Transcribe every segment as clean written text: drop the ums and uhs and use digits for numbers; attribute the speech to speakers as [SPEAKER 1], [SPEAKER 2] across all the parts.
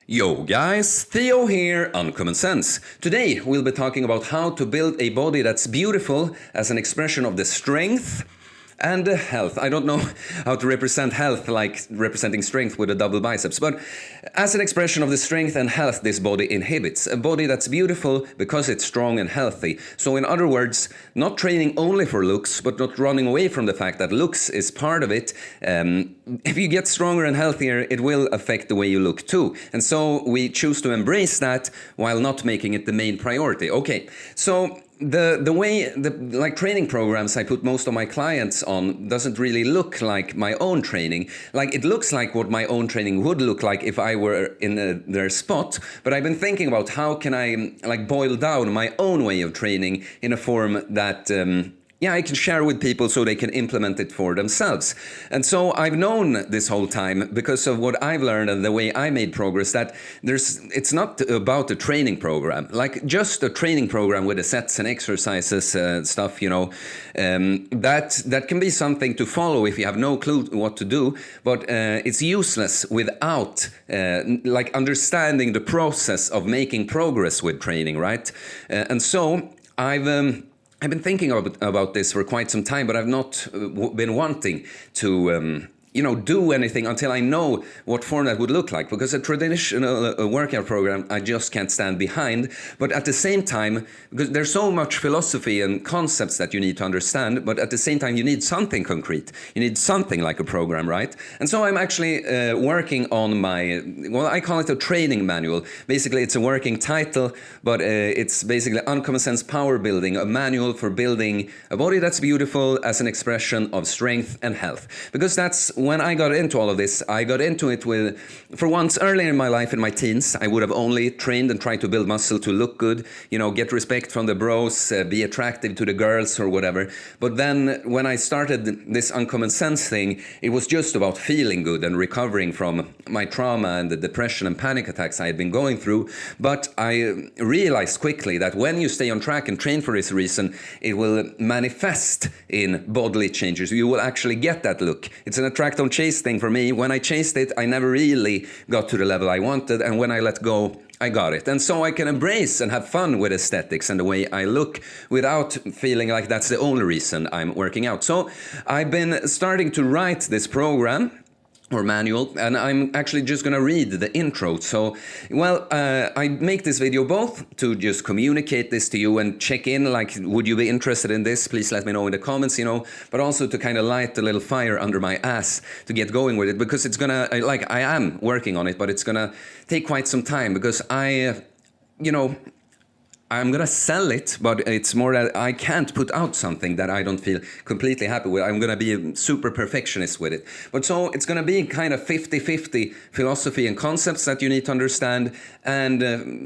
[SPEAKER 1] Yo guys, Theo here on Common Sense. Today we'll be talking about how to build a body that's beautiful as an expression of the strength and health. I don't know how to represent health like representing strength with a double biceps, but as an expression of the strength and health this body inhibits. A body that's beautiful because it's strong and healthy. So in other words, not training only for looks, but not running away from the fact that looks is part of it. If you get stronger and healthier, it will affect the way you look too. And so we choose to embrace that while not making it the main priority. Okay, so the way the training programs I put most of my clients on doesn't really look like my own training. Like it looks like what my own training would look like if I were in their spot, but I've been thinking about how can I boil down my own way of training in a form that I can share with people so they can implement it for themselves. And so I've known this whole time, because of what I've learned and the way I made progress, that it's not about a training program, like just a training program with the sets and exercises stuff, that can be something to follow if you have no clue what to do, but it's useless without understanding the process of making progress with training, right? And so I've been thinking about this for quite some time, but I've not been wanting to do anything until I know what form that would look like. Because a traditional workout program, I just can't stand behind. But at the same time, because there's so much philosophy and concepts that you need to understand, but at the same time, you need something concrete. You need something like a program, right? And so I'm actually working on I call it a training manual. Basically, it's a working title, but it's basically Uncommon Sense Powerbuilding, a manual for building a body that's beautiful as an expression of strength and health. Because that's when I got into all of this, I got into it with, for once earlier in my life, in my teens, I would have only trained and tried to build muscle to look good, get respect from the bros, be attractive to the girls or whatever. But then when I started this Uncommon Sense thing, it was just about feeling good and recovering from my trauma and the depression and panic attacks I had been going through. But I realized quickly that when you stay on track and train for this reason, it will manifest in bodily changes. You will actually get that look. It's an attract don't chase thing for me. When I chased it, I never really got to the level I wanted, and when I let go, I got it. And so I can embrace and have fun with aesthetics and the way I look without feeling like that's the only reason I'm working out. So I've been starting to write this program or manual, and I'm actually just gonna read the intro. So, I make this video both to just communicate this to you and check in, would you be interested in this? Please let me know in the comments, but also to kind of light a little fire under my ass to get going with it, because it's gonna, I am working on it, but it's gonna take quite some time, because I'm gonna sell it, but it's more that I can't put out something that I don't feel completely happy with. I'm gonna be a super perfectionist with it. But so it's gonna be kind of 50-50 philosophy and concepts that you need to understand, and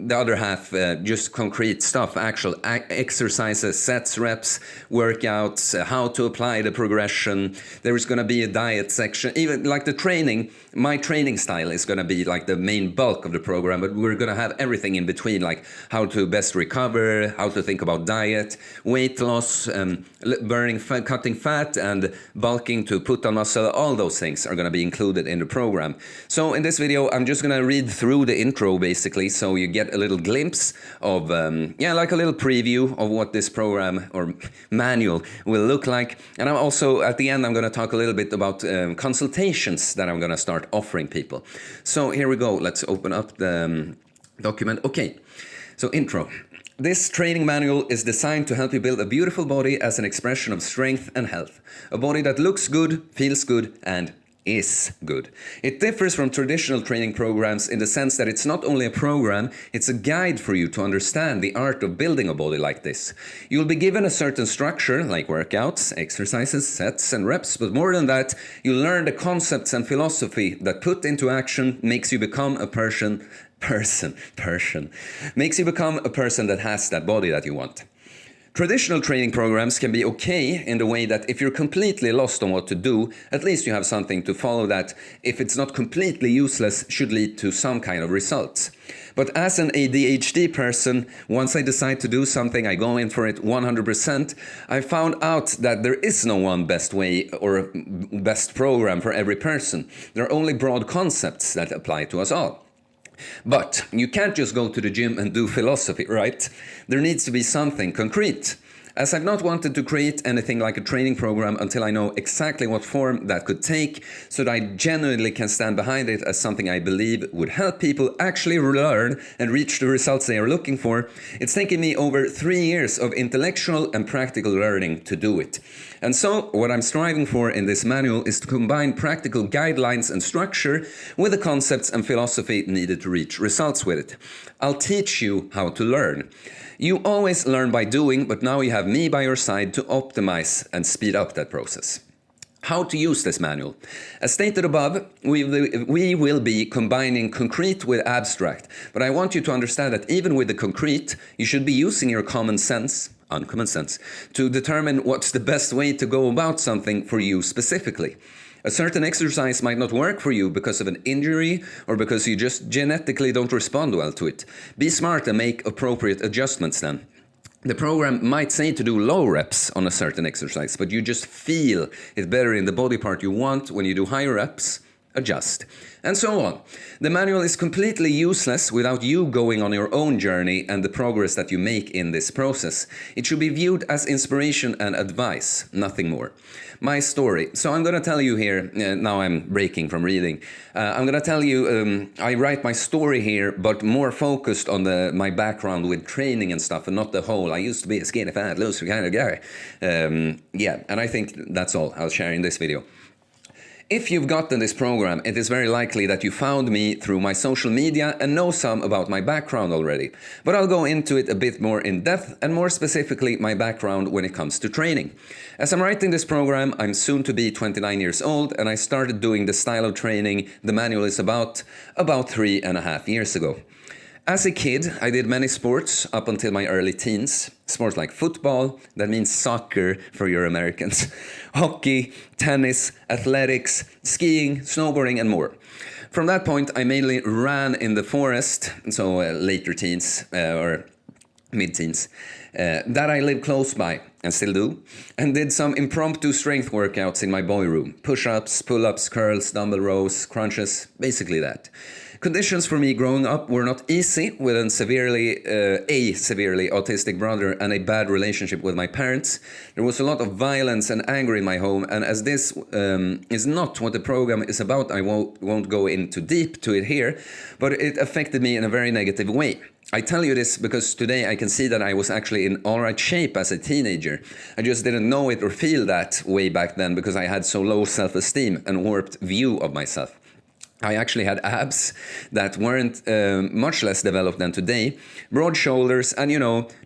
[SPEAKER 1] the other half just concrete stuff, actual exercises, sets, reps, workouts, how to apply the progression. There is gonna be a diet section, even like the training. My training style is gonna be like the main bulk of the program, but we're gonna have everything in between, like how to best recover, how to think about diet, weight loss, burning fat, cutting fat, and bulking to put on muscle. All those things are going to be included in the program. So in this video, I'm just going to read through the intro, basically, so you get a little glimpse of, like a little preview of what this program or manual will look like. And I'm also, at the end, I'm going to talk a little bit about consultations that I'm going to start offering people. So here we go. Let's open up the document. Okay, so intro. This training manual is designed to help you build a beautiful body as an expression of strength and health. A body that looks good, feels good, and is good. It differs from traditional training programs in the sense that it's not only a program, it's a guide for you to understand the art of building a body like this. You'll be given a certain structure, like workouts, exercises, sets, and reps, but more than that, you'll learn the concepts and philosophy that put into action makes you become a person makes you become a person that has that body that you want. Traditional training programs can be okay in the way that if you're completely lost on what to do, at least you have something to follow that, if it's not completely useless, should lead to some kind of results. But as an ADHD person, once I decide to do something, I go in for it 100%. I found out that there is no one best way or best program for every person. There are only broad concepts that apply to us all. But you can't just go to the gym and do philosophy, right? There needs to be something concrete. As I've not wanted to create anything like a training program until I know exactly what form that could take, so that I genuinely can stand behind it as something I believe would help people actually learn and reach the results they are looking for, it's taken me over 3 years of intellectual and practical learning to do it. And so, what I'm striving for in this manual is to combine practical guidelines and structure with the concepts and philosophy needed to reach results with it. I'll teach you how to learn. You always learn by doing, but now you have me by your side to optimize and speed up that process. How to use this manual. As stated above, we will be combining concrete with abstract, but I want you to understand that even with the concrete, you should be using your common sense, uncommon sense, to determine what's the best way to go about something for you specifically. A certain exercise might not work for you because of an injury or because you just genetically don't respond well to it. Be smart and make appropriate adjustments then. The program might say to do low reps on a certain exercise, but you just feel it better in the body part you want when you do higher reps. Adjust, and so on. The manual is completely useless without you going on your own journey and the progress that you make in this process. It should be viewed as inspiration and advice, nothing more. My story. So I'm going to tell you here, now I'm breaking from reading, I'm going to tell you, I write my story here, but more focused on my background with training and stuff, and not the whole, I used to be a skinny, fat, loser kind of guy. Yeah, and I think that's all I'll share in this video. If you've gotten this program, it is very likely that you found me through my social media and know some about my background already. But I'll go into it a bit more in depth and more specifically my background when it comes to training. As I'm writing this program, I'm soon to be 29 years old and I started doing the style of training the manual is about 3.5 years ago. As a kid, I did many sports up until my early teens. Sports like football, that means soccer for your Americans, hockey, tennis, athletics, skiing, snowboarding, and more. From that point, I mainly ran in the forest, so later teens or mid-teens, that I live close by and still do, and did some impromptu strength workouts in my boy room. Push-ups, pull-ups, curls, dumbbell rows, crunches, basically that. Conditions for me growing up were not easy with a severely autistic brother and a bad relationship with my parents. There was a lot of violence and anger in my home, and as this is not what the program is about, I won't go into deep to it here, but it affected me in a very negative way. I tell you this because today I can see that I was actually in alright shape as a teenager. I just didn't know it or feel that way back then because I had so low self-esteem and warped view of myself. I actually had abs that weren't much less developed than today, broad shoulders, and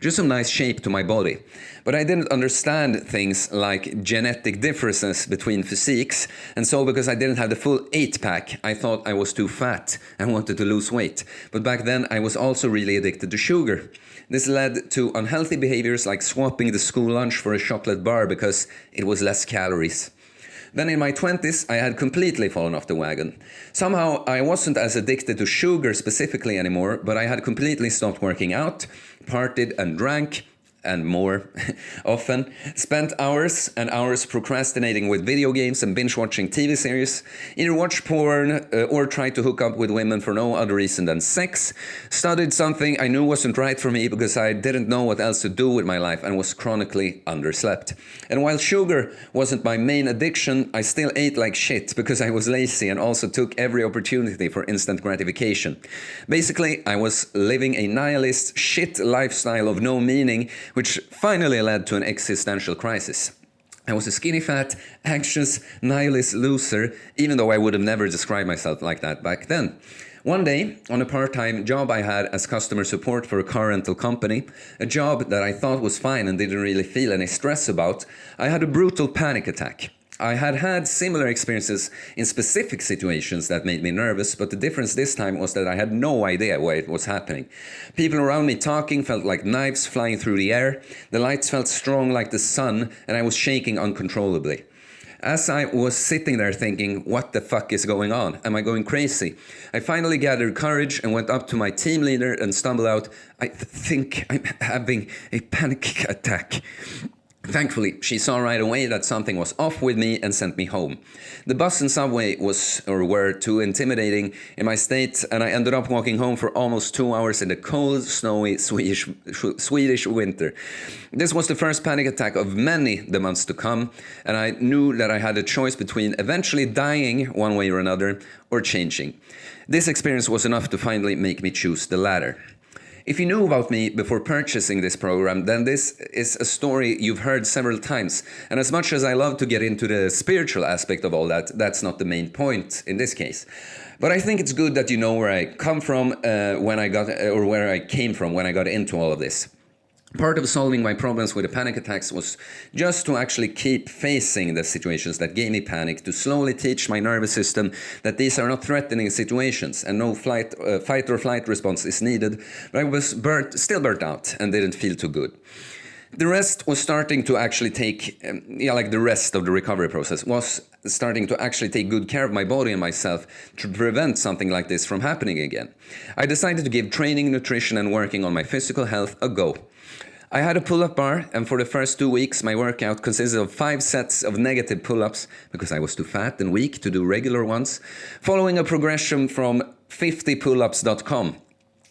[SPEAKER 1] just some nice shape to my body. But I didn't understand things like genetic differences between physiques, and so because I didn't have the full 8-pack, I thought I was too fat and wanted to lose weight. But back then I was also really addicted to sugar. This led to unhealthy behaviors like swapping the school lunch for a chocolate bar because it was less calories. Then in my 20s, I had completely fallen off the wagon. Somehow, I wasn't as addicted to sugar specifically anymore, but I had completely stopped working out, partied and drank, and more often, spent hours and hours procrastinating with video games and binge-watching TV series, either watch porn or try to hook up with women for no other reason than sex, studied something I knew wasn't right for me because I didn't know what else to do with my life and was chronically underslept. And while sugar wasn't my main addiction, I still ate like shit because I was lazy and also took every opportunity for instant gratification. Basically, I was living a nihilist shit lifestyle of no meaning, which finally led to an existential crisis. I was a skinny fat, anxious, nihilist loser, even though I would have never described myself like that back then. One day, on a part-time job I had as customer support for a car rental company, a job that I thought was fine and didn't really feel any stress about, I had a brutal panic attack. I had had similar experiences in specific situations that made me nervous, but the difference this time was that I had no idea why it was happening. People around me talking felt like knives flying through the air, the lights felt strong like the sun, and I was shaking uncontrollably. As I was sitting there thinking, what the fuck is going on? Am I going crazy? I finally gathered courage and went up to my team leader and stumbled out, I think I'm having a panic attack. Thankfully, she saw right away that something was off with me and sent me home. The bus and subway were too intimidating in my state, and I ended up walking home for almost 2 hours in the cold, snowy Swedish winter. This was the first panic attack of many the months to come, and I knew that I had a choice between eventually dying one way or another or changing. This experience was enough to finally make me choose the latter. If you knew about me before purchasing this program, then this is a story you've heard several times. And as much as I love to get into the spiritual aspect of all that, that's not the main point in this case. But I think it's good that you know where I come from where I came from when I got into all of this. Part of solving my problems with the panic attacks was just to actually keep facing the situations that gave me panic, to slowly teach my nervous system that these are not threatening situations and no fight or flight response is needed. But I was still burnt out and didn't feel too good. The rest was starting to actually take, the rest of the recovery process was starting to actually take good care of my body and myself to prevent something like this from happening again. I decided to give training, nutrition, and working on my physical health a go. I had a pull-up bar, and for the first 2 weeks, my workout consisted of 5 sets of negative pull-ups, because I was too fat and weak to do regular ones, following a progression from 50pullups.com.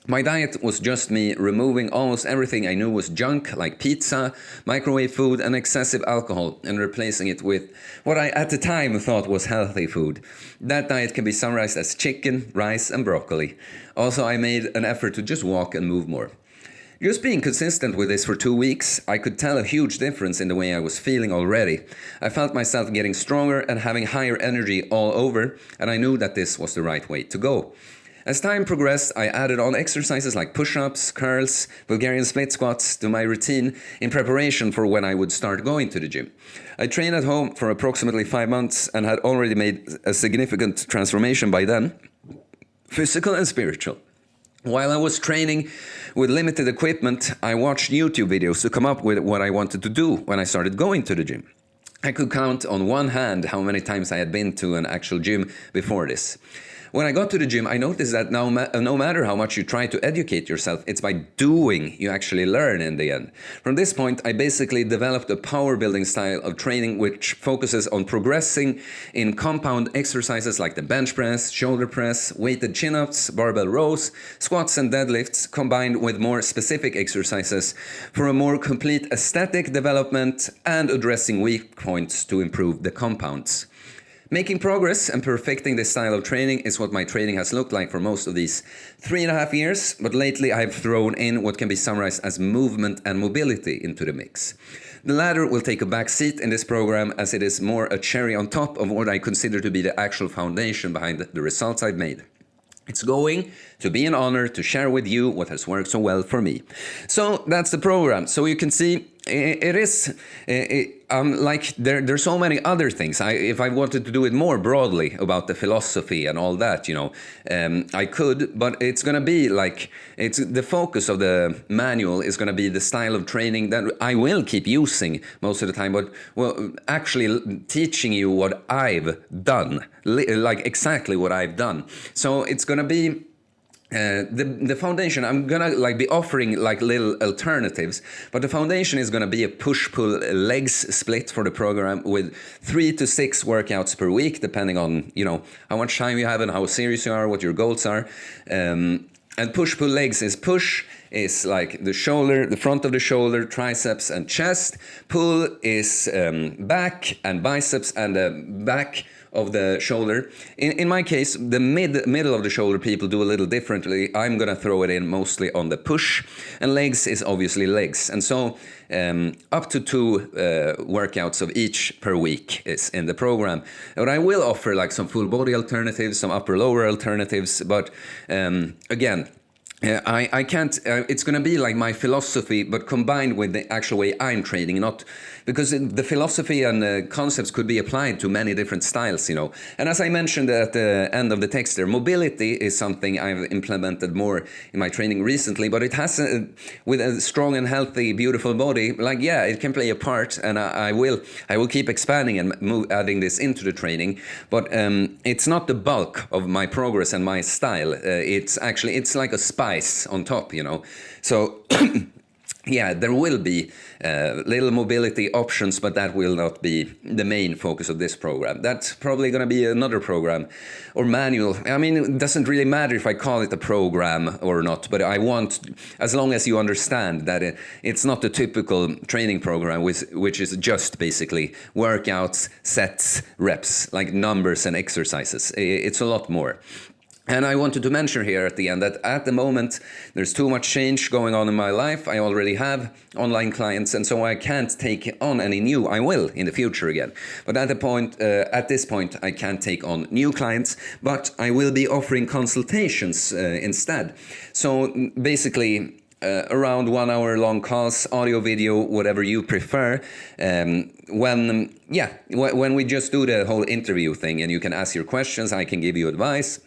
[SPEAKER 1] My diet was just me removing almost everything I knew was junk, like pizza, microwave food, and excessive alcohol, and replacing it with what I at the time thought was healthy food. That diet can be summarized as chicken, rice, and broccoli. Also, I made an effort to just walk and move more. Just being consistent with this for 2 weeks, I could tell a huge difference in the way I was feeling already. I felt myself getting stronger and having higher energy all over, and I knew that this was the right way to go. As time progressed, I added on exercises like push-ups, curls, Bulgarian split squats to my routine in preparation for when I would start going to the gym. I trained at home for approximately 5 months and had already made a significant transformation by then, physical and spiritual. While I was training with limited equipment, I watched YouTube videos to come up with what I wanted to do when I started going to the gym. I could count on one hand how many times I had been to an actual gym before this. When I got to the gym, I noticed that no matter how much you try to educate yourself, it's by doing you actually learn in the end. From this point, I basically developed a power building style of training which focuses on progressing in compound exercises like the bench press, shoulder press, weighted chin-ups, barbell rows, squats and deadlifts, combined with more specific exercises for a more complete aesthetic development and addressing weak points to improve the compounds. Making progress and perfecting this style of training is what my training has looked like for most of these 3.5 years, but lately I've thrown in what can be summarized as movement and mobility into the mix. The latter will take a back seat in this program as it is more a cherry on top of what I consider to be the actual foundation behind the results I've made. It's going to be an honor to share with you what has worked so well for me. So that's the program. So you can see there's so many other things. If I wanted to do it more broadly about the philosophy and all that, I could, but it's going to be it's the focus of the manual is going to be the style of training that I will keep using most of the time, but actually teaching you what I've done, exactly what I've done. So it's going to be the foundation. I'm gonna be offering little alternatives, but the foundation is gonna be a push-pull legs split for the program with 3 to 6 workouts per week, depending on how much time you have and how serious you are, what your goals are. And push-pull legs is push is like the shoulder, the front of the shoulder, triceps and chest. Pull is back and biceps and the back of the shoulder. In my case, the middle of the shoulder people do a little differently. I'm gonna throw it in mostly on the push, and legs is obviously legs. And so up to 2 workouts of each per week is in the program. But I will offer some full body alternatives, some upper lower alternatives, but again, I can't, it's going to be like my philosophy, but combined with the actual way I'm training, not because the philosophy and the concepts could be applied to many different styles, And as I mentioned at the end of the text there, mobility is something I've implemented more in my training recently, but it has, with a strong and healthy, beautiful body, it can play a part, and I will keep expanding and adding this into the training, but it's not the bulk of my progress and my style. It's like a spice on top, So yeah, there will be little mobility options, but that will not be the main focus of this program. That's probably going to be another program or manual. I mean, it doesn't really matter if I call it a program or not, but I want, as long as you understand that it's not the typical training program, which is just basically workouts, sets, reps, like numbers and exercises. It's a lot more. And I wanted to mention here at the end that at the moment, there's too much change going on in my life. I already have online clients, and so I can't take on any new. I will in the future again. But at this point, I can't take on new clients, but I will be offering consultations instead. So basically, around 1 hour long calls, audio, video, whatever you prefer. When we just do the whole interview thing and you can ask your questions, I can give you advice.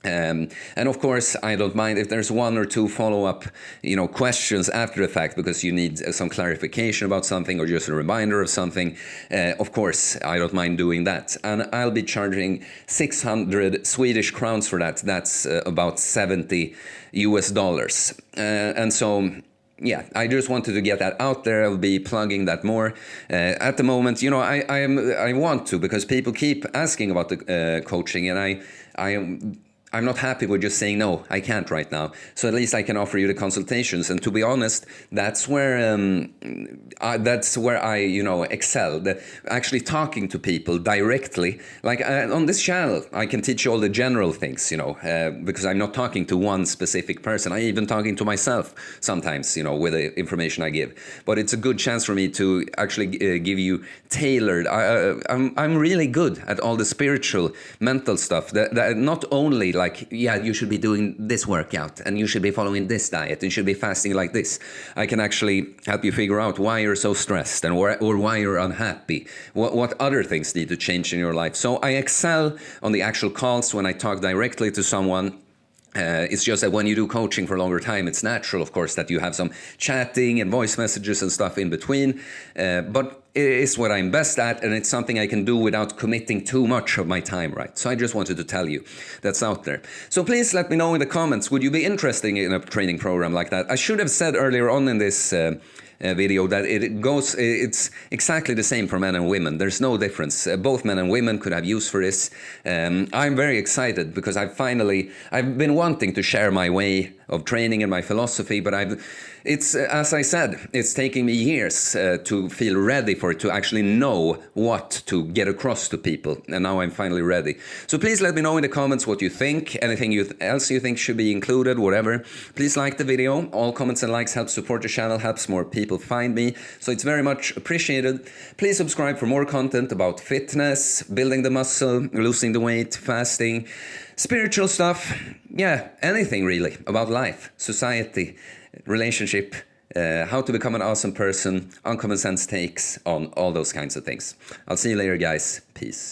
[SPEAKER 1] And of course, I don't mind if there's 1 or 2 follow-up, questions after the fact because you need some clarification about something or just a reminder of something. Of course, I don't mind doing that. And I'll be charging 600 Swedish crowns for that. That's about $70 US. And so, yeah, I just wanted to get that out there. I'll be plugging that more. At the moment, I want to, because people keep asking about the coaching, and I'm not happy with just saying, no, I can't right now. So at least I can offer you the consultations. And to be honest, that's where I excel. Actually talking to people directly. Like on this channel, I can teach you all the general things, because I'm not talking to one specific person. I'm even talking to myself sometimes, with the information I give. But it's a good chance for me to actually give you tailored. I'm really good at all the spiritual, mental stuff. That not only like, yeah, you should be doing this workout and you should be following this diet and you should be fasting like this. I can actually help you figure out why you're so stressed and or why you're unhappy. What other things need to change in your life. So I excel on the actual calls when I talk directly to someone. It's just that when you do coaching for a longer time, it's natural, of course, that you have some chatting and voice messages and stuff in between. But it is what I'm best at, and it's something I can do without committing too much of my time, right? So I just wanted to tell you that's out there. So please let me know in the comments, would you be interested in a training program like that? I should have said earlier on in this video that it's exactly the same for men and women. There's no difference. Both men and women could have use for this. I'm very excited because I've been wanting to share my way of training and my philosophy, but it's as I said, it's taking me years to feel ready for it, to actually know what to get across to people, and now I'm finally ready. So please let me know in the comments what you think, anything else you think should be included, whatever. Please like the video. All comments and likes help support the channel, helps more people find me, so it's very much appreciated. Please subscribe for more content about fitness, building the muscle, losing the weight, fasting, spiritual stuff, yeah, anything really about life, society, relationship, how to become an awesome person, uncommon sense takes on all those kinds of things. I'll see you later, guys. Peace.